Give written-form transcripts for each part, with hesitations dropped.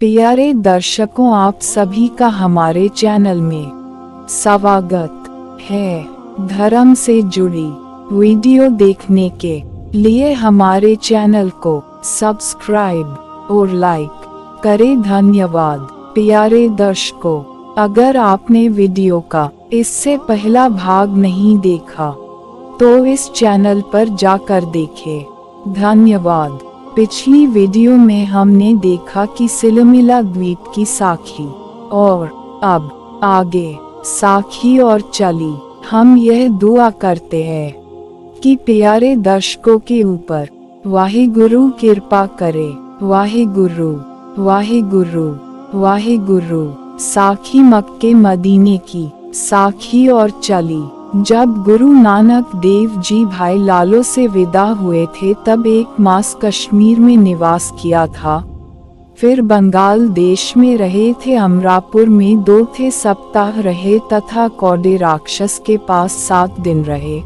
प्यारे दर्शकों, आप सभी का हमारे चैनल में स्वागत है। धर्म से जुड़ी वीडियो देखने के लिए हमारे चैनल को सब्सक्राइब और लाइक करें। धन्यवाद। प्यारे दर्शकों, अगर आपने वीडियो का इससे पहला भाग नहीं देखा तो इस चैनल पर जाकर देखें। धन्यवाद। पिछली वीडियो में हमने देखा कि सिलमिला द्वीप की साखी, और अब आगे साखी और चली। हम यह दुआ करते हैं कि प्यारे दर्शकों के ऊपर वाहिगुरु कृपा करे। वाहिगुरु वाहिगुरु वाहिगुरु। साखी मक्के मदीने की साखी और चली। जब गुरु नानक देव जी भाई लालो से विदा हुए थे तब 1 मास कश्मीर में निवास किया था, फिर बंगाल देश में रहे थे, अमरापुर में 2 सप्ताह रहे तथा कौडे राक्षस के पास 7 दिन रहे,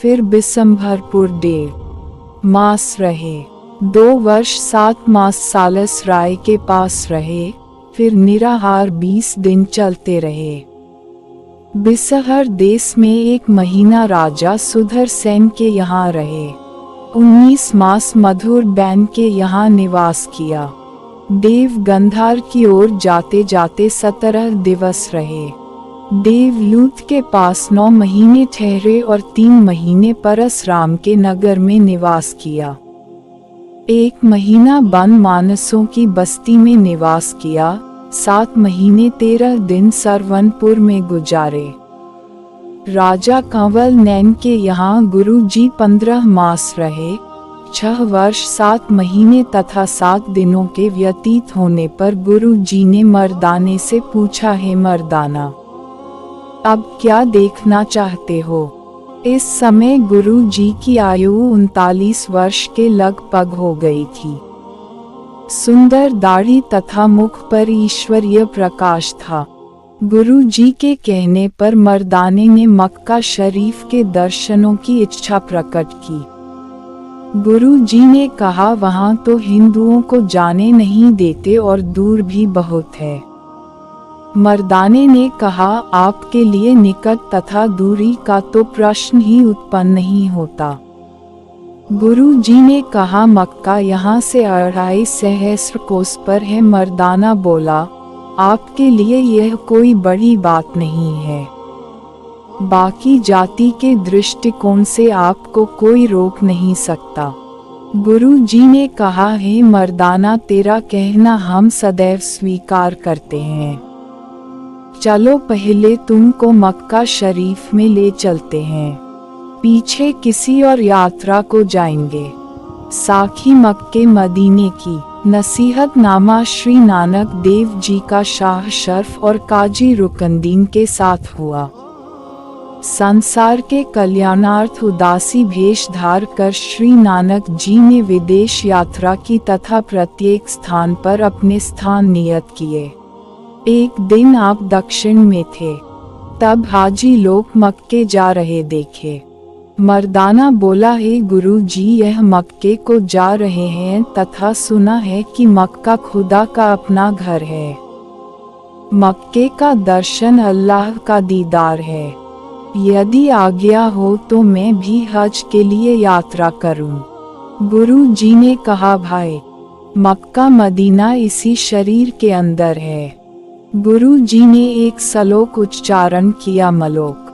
फिर बिशंभरपुर 1.5 मास रहे, 2 वर्ष 7 मास सालस राय के पास रहे, फिर निराहार 20 दिन चलते रहे। बिसहर देश में 1 महीना राजा सुधर सेन के यहाँ रहे। 19 मास मधुर बैन के यहाँ निवास किया। देव गंधार की ओर जाते जाते 17 दिवस रहे। देवलूत के पास 9 महीने ठहरे और 3 महीने परसराम के नगर में निवास किया। 1 महीना बन मानसों की बस्ती में निवास किया। 7 महीने 13 दिन सरवनपुर में गुजारे। राजा कंवल नैन के यहाँ गुरु जी 15 मास रहे। 6 वर्ष 7 महीने तथा 7 दिनों के व्यतीत होने पर गुरु जी ने मर्दाने से पूछा, हे मर्दाना, अब क्या देखना चाहते हो? इस समय गुरु जी की आयु 39 वर्ष के लगभग हो गई थी। सुंदर दाढ़ी तथा मुख पर ईश्वरीय प्रकाश था। गुरु जी के कहने पर मर्दाने ने मक्का शरीफ के दर्शनों की इच्छा प्रकट की। गुरु जी ने कहा, वहाँ तो हिंदुओं को जाने नहीं देते और दूर भी बहुत है। मर्दाने ने कहा, आपके लिए निकट तथा दूरी का तो प्रश्न ही उत्पन्न नहीं होता। गुरु जी ने कहा, मक्का यहाँ से 2.5 सहस्र कोस पर है। मर्दाना बोला, आपके लिए यह कोई बड़ी बात नहीं है। बाकी जाति के दृष्टिकोण से आपको कोई रोक नहीं सकता। गुरु जी ने कहा, हे मर्दाना, तेरा कहना हम सदैव स्वीकार करते हैं। चलो पहले तुमको मक्का शरीफ में ले चलते हैं, पीछे किसी और यात्रा को जाएंगे। साखी मक्के मदीने की नसीहतनामा श्री नानक देव जी का शाह शर्फ और काजी रुकनदीन के साथ हुआ। संसार के कल्याणार्थ उदासी भेष धार कर श्री नानक जी ने विदेश यात्रा की तथा प्रत्येक स्थान पर अपने स्थान नियत किए। एक दिन आप दक्षिण में थे, तब हाजी लोग मक्के जा रहे देखे। मर्दाना बोला, हे गुरु जी, यह मक्के को जा रहे हैं तथा सुना है कि मक्का खुदा का अपना घर है। मक्के का दर्शन अल्लाह का दीदार है। यदि आज्ञा हो तो मैं भी हज के लिए यात्रा करूं। गुरु जी ने कहा, भाई, मक्का मदीना इसी शरीर के अंदर है। गुरु जी ने एक श्लोक उच्चारण किया, मलोक।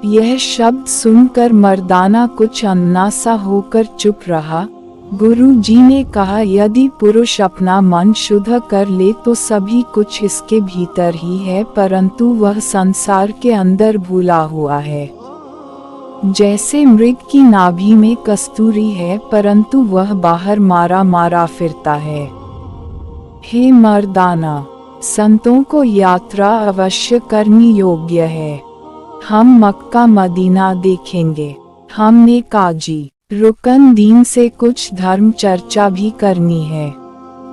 यह शब्द सुनकर मर्दाना कुछ अन्नासा होकर चुप रहा। गुरु जी ने कहा, यदि पुरुष अपना मन शुद्ध कर ले तो सभी कुछ इसके भीतर ही है, परंतु वह संसार के अंदर भूला हुआ है। जैसे मृग की नाभि में कस्तूरी है, परंतु वह बाहर मारा मारा फिरता है। हे मर्दाना, संतों को यात्रा अवश्य करनी योग्य है। हम मक्का मदीना देखेंगे। हमने काजी रुकनदीन से कुछ धर्म चर्चा भी करनी है।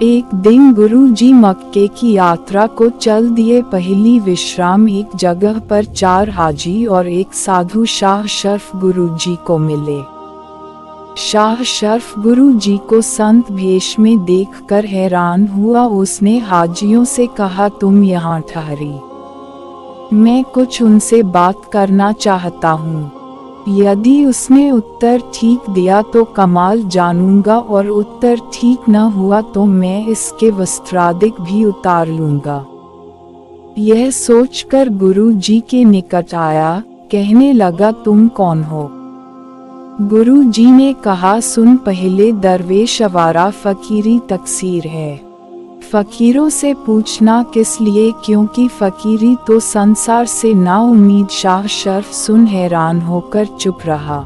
एक दिन गुरु जी मक्के की यात्रा को चल दिए। पहली विश्राम एक जगह पर 4 हाजी और एक साधु शाह शर्फ गुरु जी को मिले। शाह शर्फ गुरु जी को संत भेष में देखकर हैरान हुआ। उसने हाजियों से कहा, तुम यहाँ ठहरी, मैं कुछ उनसे बात करना चाहता हूँ। यदि उसने उत्तर ठीक दिया तो कमाल जानूंगा, और उत्तर ठीक न हुआ तो मैं इसके वस्त्रादिक भी उतार लूंगा। यह सोचकर गुरु जी के निकट आया, कहने लगा, तुम कौन हो? गुरु जी ने कहा, सुन, पहले दरवेश आवारा फकीरी तकसीर है। फकीरों से पूछना किस लिए, क्योंकि फकीरी तो संसार से ना उम्मीद। शाह शर्फ सुन हैरान होकर चुप रहा।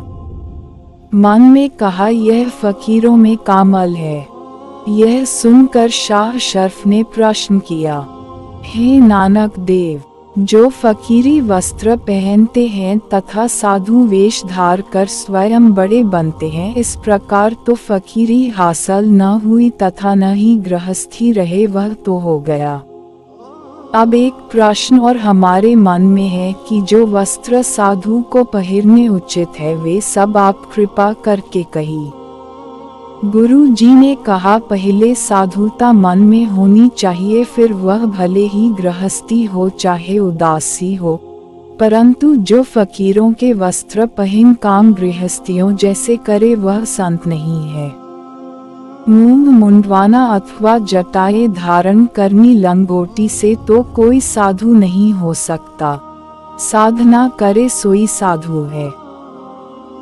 मन में कहा, यह फकीरों में कामल है। यह सुनकर शाह शर्फ ने प्रश्न किया, हे नानक देव, जो फकीरी वस्त्र पहनते हैं तथा साधु वेश धार कर स्वयं बड़े बनते हैं, इस प्रकार तो फकीरी हासिल न हुई तथा न ही गृहस्थी रहे, वह तो हो गया। अब एक प्रश्न और हमारे मन में है कि जो वस्त्र साधु को पहनने उचित है वे सब आप कृपा करके कही। गुरु जी ने कहा, पहले साधुता मन में होनी चाहिए, फिर वह भले ही गृहस्थी हो चाहे उदासी हो, परंतु जो फकीरों के वस्त्र पहन काम गृहस्थियों जैसे करे वह संत नहीं है। मूंग मुंडवाना अथवा जटाएं धारण करनी लंगोटी से तो कोई साधु नहीं हो सकता। साधना करे सोई साधु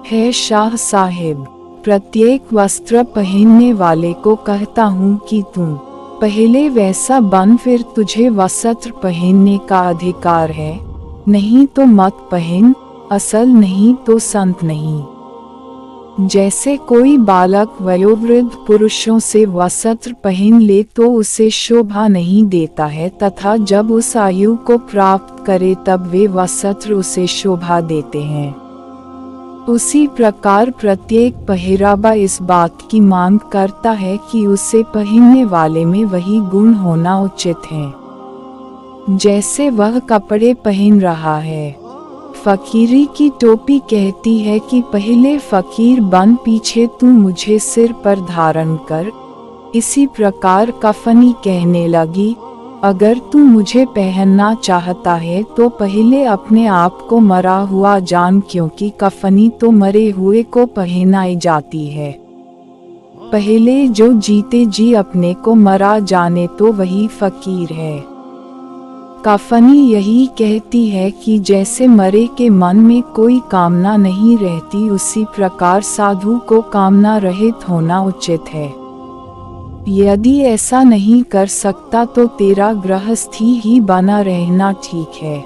है शाह साहिब। प्रत्येक वस्त्र पहनने वाले को कहता हूँ कि तुम पहले वैसा बन, फिर तुझे वस्त्र पहनने का अधिकार है, नहीं तो मत पहन, असल नहीं तो संत नहीं। जैसे कोई बालक वयोवृद्ध पुरुषों से वस्त्र पहन ले तो उसे शोभा नहीं देता है, तथा जब उस आयु को प्राप्त करे तब वे वस्त्र उसे शोभा देते हैं। उसी प्रकार प्रत्येक पहरावा इस बात की मांग करता है कि उसे पहनने वाले में वही गुण होना उचित है जैसे वह कपड़े पहन रहा है। फकीरी की टोपी कहती है कि पहले फकीर बन, पीछे तू मुझे सिर पर धारण कर। इसी प्रकार कफनी कहने लगी, अगर तू मुझे पहनना चाहता है तो पहले अपने आप को मरा हुआ जान, क्योंकि कफनी तो मरे हुए को पहनाई जाती है। पहले जो जीते जी अपने को मरा जाने तो वही फकीर है। कफनी यही कहती है कि जैसे मरे के मन में कोई कामना नहीं रहती, उसी प्रकार साधु को कामना रहित होना उचित है। यदि ऐसा नहीं कर सकता तो तेरा गृहस्थी ही बना रहना ठीक है।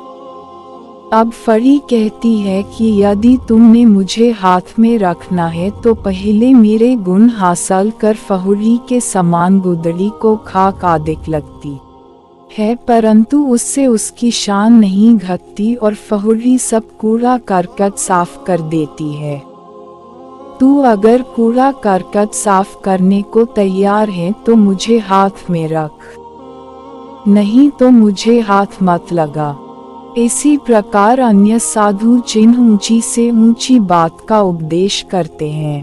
अब फड़ी कहती है कि यदि तुमने मुझे हाथ में रखना है तो पहले मेरे गुण हासिल कर। फहुरी के समान गुदड़ी को खाक आदिक लगती है, परंतु उससे उसकी शान नहीं घटती, और फहुरी सब कूड़ा करकट साफ कर देती है। तू अगर कूड़ा करकट साफ करने को तैयार है तो मुझे हाथ में रख, नहीं तो मुझे हाथ मत लगा। इसी प्रकार अन्य साधु चिन्ह ऊंची से ऊंची बात का उपदेश करते हैं।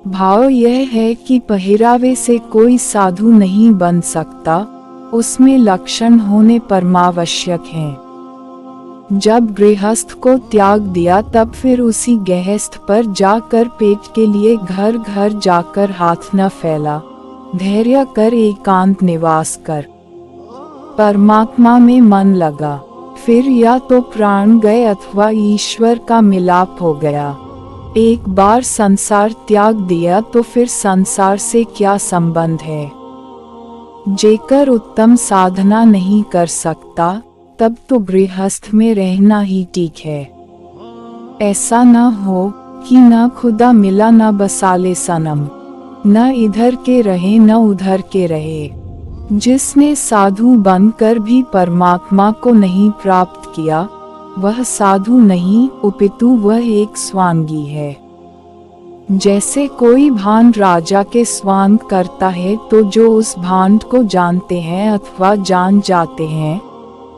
भाव यह है कि पहरावे से कोई साधु नहीं बन सकता, उसमें लक्षण होने परमावश्यक हैं। जब गृहस्थ को त्याग दिया तब फिर उसी गृहस्थ पर जाकर पेट के लिए घर घर जाकर हाथ न फैला, धैर्य कर एकांत निवास कर, परमात्मा में मन लगा, फिर या तो प्राण गए अथवा ईश्वर का मिलाप हो गया। एक बार संसार त्याग दिया तो फिर संसार से क्या संबंध है। जेकर उत्तम साधना नहीं कर सकता तब तो गृहस्थ में रहना ही ठीक है। ऐसा न हो कि न खुदा मिला न बसाले सनम, न इधर के रहे न उधर के रहे। जिसने साधु बनकर भी परमात्मा को नहीं प्राप्त किया वह साधु नहीं, उपितु वह एक स्वांगी है। जैसे कोई भांड राजा के स्वांग करता है तो जो उस भांड को जानते हैं अथवा जान जाते हैं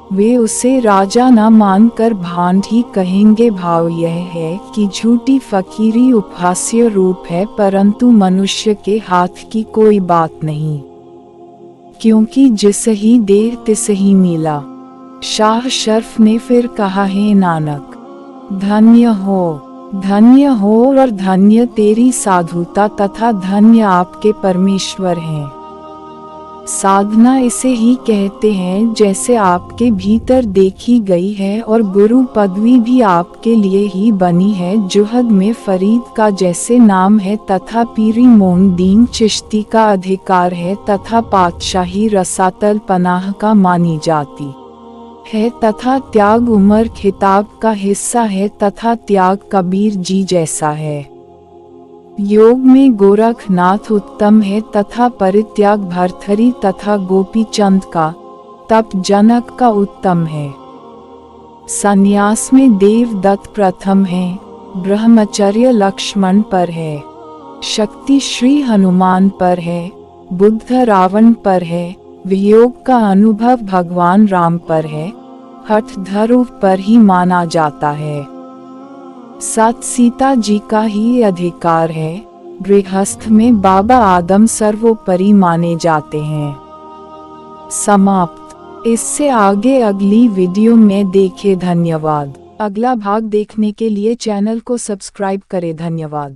वे उसे राजा न मानकर भांड ही कहेंगे। भाव यह है कि झूठी फकीरी उपहास्य रूप है, परंतु मनुष्य के हाथ की कोई बात नहीं, क्योंकि जिसही देह तिसही मिला। शाह शर्फ ने फिर कहा, है नानक धन्य हो और धन्य तेरी साधुता तथा धन्य आपके परमेश्वर हैं। साधना इसे ही कहते हैं जैसे आपके भीतर देखी गई है, और गुरु पदवी भी आपके लिए ही बनी है। जुहद में फरीद का जैसे नाम है तथा पीरी मोइनुद्दीन चिश्ती का अधिकार है, तथा पातशाही रसातल पनाह का मानी जाती है, तथा त्याग उमर खिताब का हिस्सा है, तथा त्याग कबीर जी जैसा है। योग में गोरखनाथ उत्तम है, तथा परित्याग भरथरी तथा गोपी चंद का, तप जनक का उत्तम है। संन्यास में देवदत्त प्रथम है, ब्रह्मचर्य लक्ष्मण पर है, शक्ति श्री हनुमान पर है, बुद्ध रावण पर है, वियोग का अनुभव भगवान राम पर है, हठ ध्रुव पर ही माना जाता है। सत सीता जी का ही अधिकार है। गृहस्थ में बाबा आदम सर्वोपरि माने जाते हैं। समाप्त। इससे आगे अगली वीडियो में देखें। धन्यवाद। अगला भाग देखने के लिए चैनल को सब्सक्राइब करें। धन्यवाद।